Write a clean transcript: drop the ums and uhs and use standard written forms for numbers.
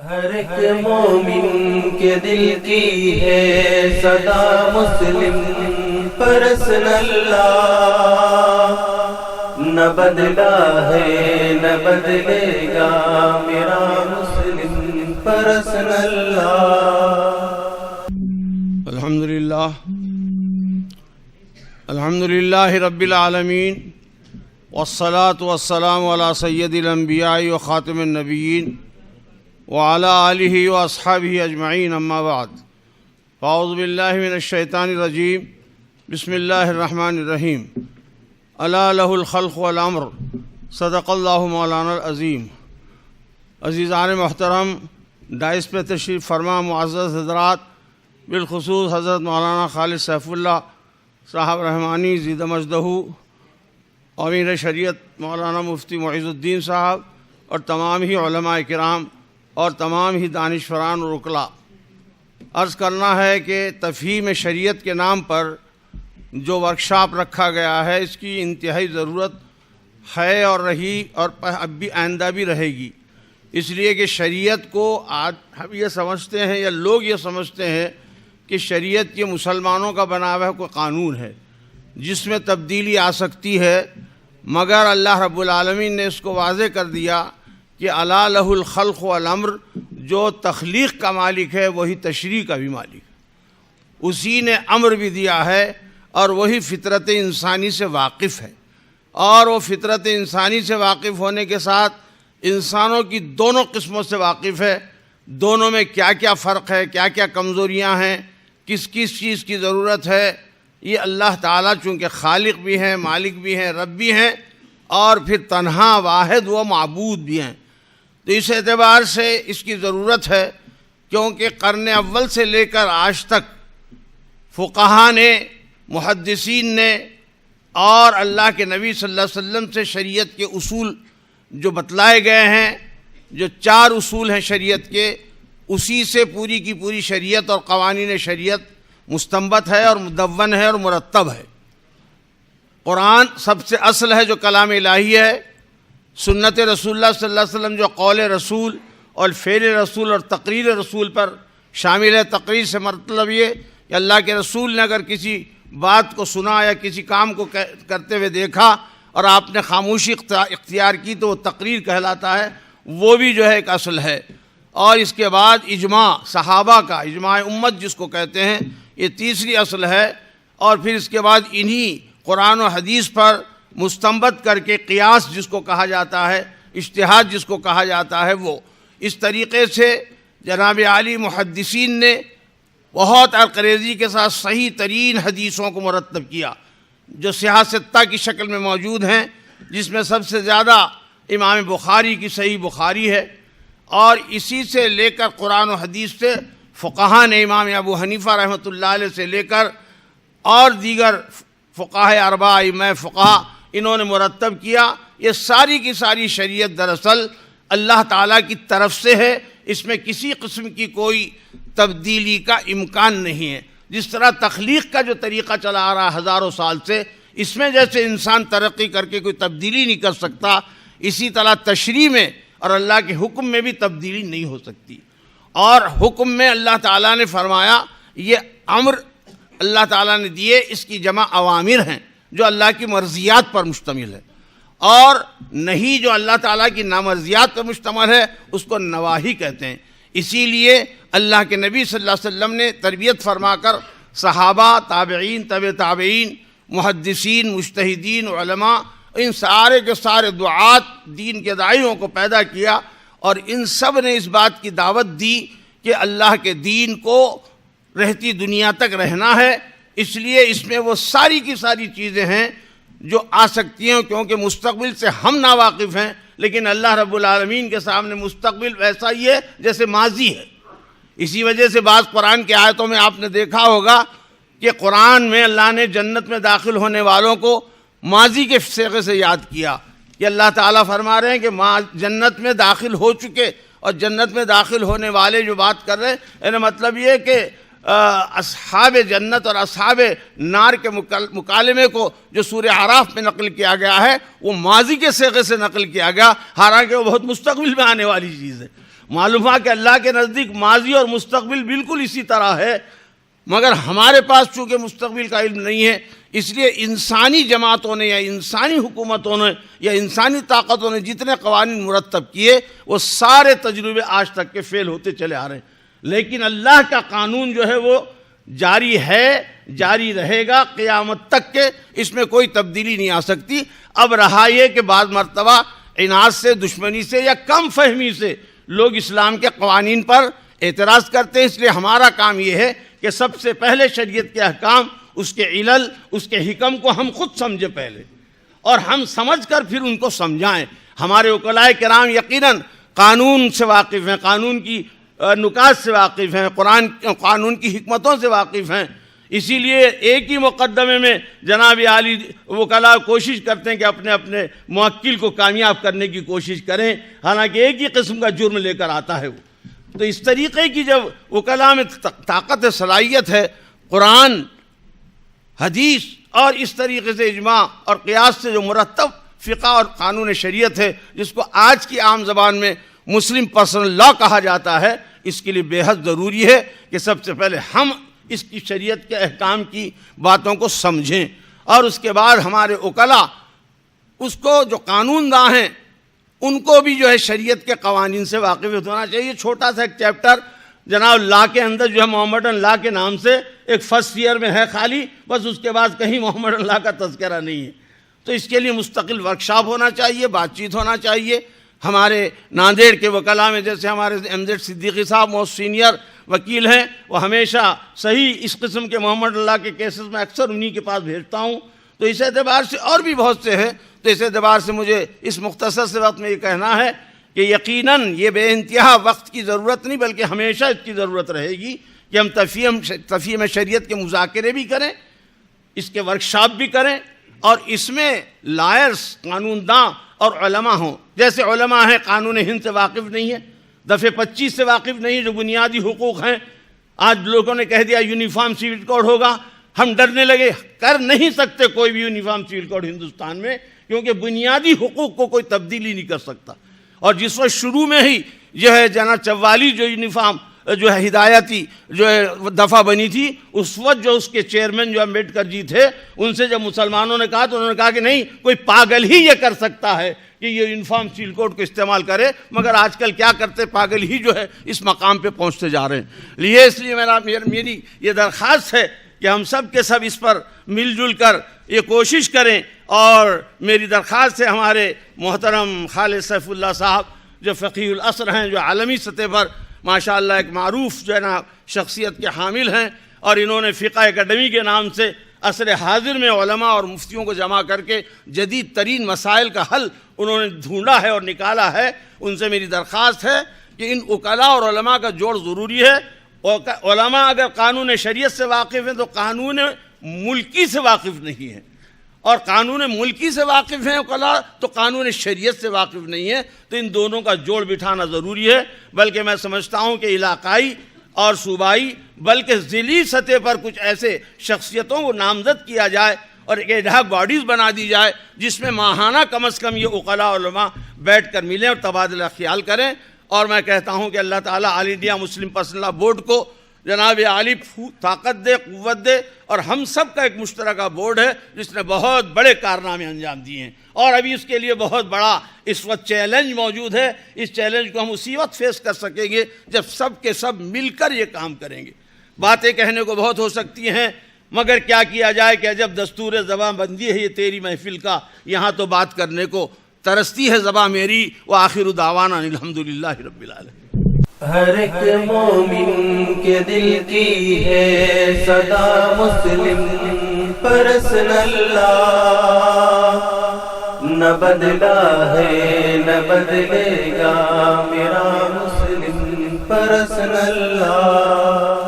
ہر ایک مومن کے دل کی ہے صدا مسلم پرسن اللہ، نہ بدلا ہے نہ بدلے گا میرا مسلم پرسن اللہ۔ الحمدللہ رب العالمین، والصلاة والسلام علی سید الانبیاء و خاتم النبیین وعلی آلہ و اصحابہ اجمعین، اما بعد، فاعوذ باللہ من الشیطان الرجیم، بسم اللہ الرحمن الرحیم۔ الا لہ الخلق والامر، صدق اللہ مولانا العظیم۔ عزیزان محترم، دائس پہ تشریف فرما معزز حضرات، بالخصوص حضرت مولانا خالد سیف اللہ صاحب رحمانی زید مجدہ، امیر شریعت مولانا مفتی معیز الدین صاحب، اور تمام ہی علماء کرام اور تمام ہی دانشوران و رکلا، عرض کرنا ہے کہ تفہیم شریعت کے نام پر جو ورکشاپ رکھا گیا ہے، اس کی انتہائی ضرورت ہے اور رہی، اور اب بھی آئندہ بھی رہے گی، اس لیے کہ شریعت کو آج ہم یہ سمجھتے ہیں یا لوگ یہ سمجھتے ہیں کہ شریعت یہ مسلمانوں کا بنا ہوا کوئی قانون ہے جس میں تبدیلی آ سکتی ہے، مگر اللہ رب العالمین نے اس کو واضح کر دیا کہ الا لہ الخلق والامر، جو تخلیق کا مالک ہے وہی تشریع کا بھی مالک ہے، اسی نے امر بھی دیا ہے، اور وہی فطرت انسانی سے واقف ہے، اور وہ فطرت انسانی سے واقف ہونے کے ساتھ انسانوں کی دونوں قسموں سے واقف ہے، دونوں میں کیا کیا فرق ہے، کیا کیا کمزوریاں ہیں، کس کس چیز کی ضرورت ہے، یہ اللہ تعالیٰ چونکہ خالق بھی ہیں، مالک بھی ہیں، رب بھی ہیں، اور پھر تنہا واحد و معبود بھی ہیں۔ تو اس اعتبار سے اس کی ضرورت ہے، کیونکہ قرن اول سے لے کر آج تک فقہا نے، محدثین نے اور اللہ کے نبی صلی اللہ علیہ وسلم سے شریعت کے اصول جو بتلائے گئے ہیں، جو 4 اصول ہیں شریعت کے، اسی سے پوری کی پوری شریعت اور قوانین شریعت مستنبت ہے اور مدون ہے اور مرتب ہے۔ قرآن سب سے اصل ہے جو کلام الہی ہے، سنت رسول اللہ صلی اللہ علیہ وسلم جو قول رسول اور فعل رسول اور تقریر رسول پر شامل ہے۔ تقریر سے مطلب یہ کہ اللہ کے رسول نے اگر کسی بات کو سنا یا کسی کام کو کرتے ہوئے دیکھا اور آپ نے خاموشی اختیار کی تو وہ تقریر کہلاتا ہے، وہ بھی جو ہے ایک اصل ہے۔ اور اس کے بعد اجماع صحابہ کا، اجماع امت جس کو کہتے ہیں، یہ تیسری اصل ہے۔ اور پھر اس کے بعد انہی قرآن و حدیث پر مستنبت کر کے قیاس جس کو کہا جاتا ہے، اجتہاد جس کو کہا جاتا ہے، وہ اس طریقے سے جناب عالی محدثین نے بہت عرقریزی کے ساتھ صحیح ترین حدیثوں کو مرتب کیا، جو صحاح ستہ کی شکل میں موجود ہیں، جس میں سب سے زیادہ امام بخاری کی صحیح بخاری ہے، اور اسی سے لے کر قرآن و حدیث سے فقہا نے امام ابو حنیفہ رحمۃ اللہ علیہ سے لے کر اور دیگر فقہاء اربعہ ائمہ فقہا، انہوں نے مرتب کیا۔ یہ ساری کی ساری شریعت دراصل اللہ تعالیٰ کی طرف سے ہے، اس میں کسی قسم کی کوئی تبدیلی کا امکان نہیں ہے۔ جس طرح تخلیق کا جو طریقہ چلا آ رہا ہزاروں سال سے، اس میں جیسے انسان ترقی کر کے کوئی تبدیلی نہیں کر سکتا، اسی طرح تشریع میں اور اللہ کے حکم میں بھی تبدیلی نہیں ہو سکتی۔ اور حکم میں اللہ تعالیٰ نے فرمایا، یہ امر اللہ تعالیٰ نے دیے، اس کی جمع اوامر ہیں جو اللہ کی مرضیات پر مشتمل ہے، اور نہیں جو اللہ تعالیٰ کی نامرضیات پر مشتمل ہے اس کو نواہی کہتے ہیں۔ اسی لیے اللہ کے نبی صلی اللہ علیہ وسلم نے تربیت فرما کر صحابہ، تابعین، طبع تابعین، محدثین، مجتہدین، علماء، ان سارے کے سارے دعات، دین کے داعیوں کو پیدا کیا، اور ان سب نے اس بات کی دعوت دی کہ اللہ کے دین کو رہتی دنیا تک رہنا ہے۔ اس لیے اس میں وہ ساری کی ساری چیزیں ہیں جو آ سکتی ہیں، کیونکہ مستقبل سے ہم ناواقف ہیں، لیکن اللہ رب العالمین کے سامنے مستقبل ویسا ہی ہے جیسے ماضی ہے۔ اسی وجہ سے بعض قرآن کی آیتوں میں آپ نے دیکھا ہوگا کہ قرآن میں اللہ نے جنت میں داخل ہونے والوں کو ماضی کے صیغے سے یاد کیا، کہ اللہ تعالیٰ فرما رہے ہیں کہ جنت میں داخل ہو چکے، اور جنت میں داخل ہونے والے جو بات کر رہے ہیں، یعنی مطلب یہ کہ اصحاب جنت اور اصحاب نار کے مکالمے کو جو سورہ اعراف میں نقل کیا گیا ہے وہ ماضی کے صیغے سے نقل کیا گیا، حالانکہ وہ بہت مستقبل میں آنے والی چیز ہے۔ معلوم ہے کہ اللہ کے نزدیک ماضی اور مستقبل بالکل اسی طرح ہے، مگر ہمارے پاس چونکہ مستقبل کا علم نہیں ہے، اس لیے انسانی جماعتوں نے یا انسانی حکومتوں نے یا انسانی طاقتوں نے جتنے قوانین مرتب کیے وہ سارے تجربے آج تک کے فیل ہوتے چلے آ رہے ہیں، لیکن اللہ کا قانون جو ہے وہ جاری ہے، جاری رہے گا قیامت تک کے، اس میں کوئی تبدیلی نہیں آ سکتی۔ اب رہا یہ کہ بعض مرتبہ عناد سے، دشمنی سے یا کم فہمی سے لوگ اسلام کے قوانین پر اعتراض کرتے ہیں، اس لیے ہمارا کام یہ ہے کہ سب سے پہلے شریعت کے احکام، اس کے علل، اس کے حکم کو ہم خود سمجھیں پہلے، اور ہم سمجھ کر پھر ان کو سمجھائیں۔ ہمارے وکلاء کرام یقیناً قانون سے واقف ہیں، قانون کی نکات سے واقف ہیں، قانون کی حکمتوں سے واقف ہیں، اسی لیے ایک ہی مقدمے میں جناب عالی وکلاء کوشش کرتے ہیں کہ اپنے اپنے موکل کو کامیاب کرنے کی کوشش کریں، حالانکہ ایک ہی قسم کا جرم لے کر آتا ہے وہ۔ تو اس طریقے کی جب وکلاء میں طاقت صلاحیت ہے، قرآن، حدیث اور اس طریقے سے اجماع اور قیاس سے جو مرتب فقہ اور قانون شریعت ہے، جس کو آج کی عام زبان میں مسلم پرسنل لا کہا جاتا ہے، اس کے لیے بے حد ضروری ہے کہ سب سے پہلے ہم اس کی شریعت کے احکام کی باتوں کو سمجھیں، اور اس کے بعد ہمارے وکلاء اس کو جو قانون داں ہیں ان کو بھی جو ہے شریعت کے قوانین سے واقف ہونا چاہیے۔ چھوٹا سا ایک چیپٹر جناب لا کے اندر جو ہے محمدن لا کے نام سے ایک فرسٹ ایئر میں ہے خالی، بس اس کے بعد کہیں محمدن لا کا تذکرہ نہیں ہے، تو اس کے لیے مستقل ورکشاپ ہونا چاہیے، بات چیت ہونا چاہیے۔ ہمارے ناندیڑ کے وکلاء میں جیسے ہمارے MZ صدیقی صاحب بہت سینئر وکیل ہیں، وہ ہمیشہ صحیح اس قسم کے محمد اللہ کے کیسز میں اکثر انہی کے پاس بھیجتا ہوں، تو اس اعتبار سے اور بھی بہت سے ہیں، تو اس اعتبار سے مجھے اس مختصر سے وقت میں یہ کہنا ہے کہ یقیناً یہ بے انتہا وقت کی ضرورت نہیں بلکہ ہمیشہ اس کی ضرورت رہے گی کہ ہم تفہیم شریعت کے مذاکرے بھی کریں، اس کے ورکشاپ بھی کریں، اور اس میں لائرز، قانون داں اور علماء ہوں۔ جیسے علماء ہیں قانون ہند سے واقف نہیں ہے، دفعہ 25 سے واقف نہیں، جو بنیادی حقوق ہیں۔ آج لوگوں نے کہہ دیا یونیفارم سول کوڈ ہوگا، ہم ڈرنے لگے، کر نہیں سکتے کوئی بھی یونیفارم سول کوڈ ہندوستان میں، کیونکہ بنیادی حقوق کو کوئی تبدیلی نہیں کر سکتا۔ اور جس وقت شروع میں ہی جو ہے جناب 44 جو یونیفارم جو ہے ہدایتی جو ہے دفعہ بنی تھی، اس وقت جو اس کے چیئرمین جو امبیڈکر جی تھے، ان سے جب مسلمانوں نے کہا تو انہوں نے کہا کہ نہیں، کوئی پاگل ہی یہ کر سکتا ہے کہ یہ یونیفارم سیل کوڈ کو استعمال کرے، مگر آج کل کیا کرتے، پاگل ہی جو ہے اس مقام پہ پہنچتے جا رہے ہیں۔ اس لیے میری یہ درخواست ہے کہ ہم سب کے سب اس پر مل جل کر یہ کوشش کریں، اور میری درخواست ہے ہمارے محترم خالد سیف اللہ صاحب جو فقیہ العصر ہیں، جو عالمی سطح پر ماشاءاللہ ایک معروف جو ہے نا شخصیت کے حامل ہیں، اور انہوں نے فقہ اکیڈمی کے نام سے عصر حاضر میں علماء اور مفتیوں کو جمع کر کے جدید ترین مسائل کا حل انہوں نے ڈھونڈا ہے اور نکالا ہے۔ ان سے میری درخواست ہے کہ ان وکلاء اور علماء کا جوڑ ضروری ہے۔ علماء اگر قانون شریعت سے واقف ہیں تو قانون ملکی سے واقف نہیں ہیں، اور قانون ملکی سے واقف ہیں وکلاء تو قانون شریعت سے واقف نہیں ہے، تو ان دونوں کا جوڑ بٹھانا ضروری ہے۔ بلکہ میں سمجھتا ہوں کہ علاقائی اور صوبائی بلکہ ضلعی سطح پر کچھ ایسے شخصیتوں کو نامزد کیا جائے اور ایک ایڈ ہاک باڈیز بنا دی جائے، جس میں ماہانہ کم از کم یہ وکلاء علماء بیٹھ کر ملیں اور تبادلہ خیال کریں۔ اور میں کہتا ہوں کہ اللہ تعالیٰ آل انڈیا مسلم پرسنل لا بورڈ کو جناب عالی طاقت دے، قوت دے، اور ہم سب کا ایک مشترکہ بورڈ ہے جس نے بہت بڑے کارنامے انجام دیے ہیں، اور ابھی اس کے لیے بہت بڑا اس وقت چیلنج موجود ہے۔ اس چیلنج کو ہم اسی وقت فیس کر سکیں گے جب سب کے سب مل کر یہ کام کریں گے۔ باتیں کہنے کو بہت ہو سکتی ہیں، مگر کیا کیا جائے کہ جب دستور زبان بندی ہے یہ تیری محفل کا، یہاں تو بات کرنے کو ترستی ہے زبان میری، وآخر دعوانا الحمدللہ رب العالمین۔ ہر ایک مومن کے دل کی ہے صدا مسلم پرسنل لا، نہ بدلا ہے نہ بدلے گا میرا مسلم پرسنل لا۔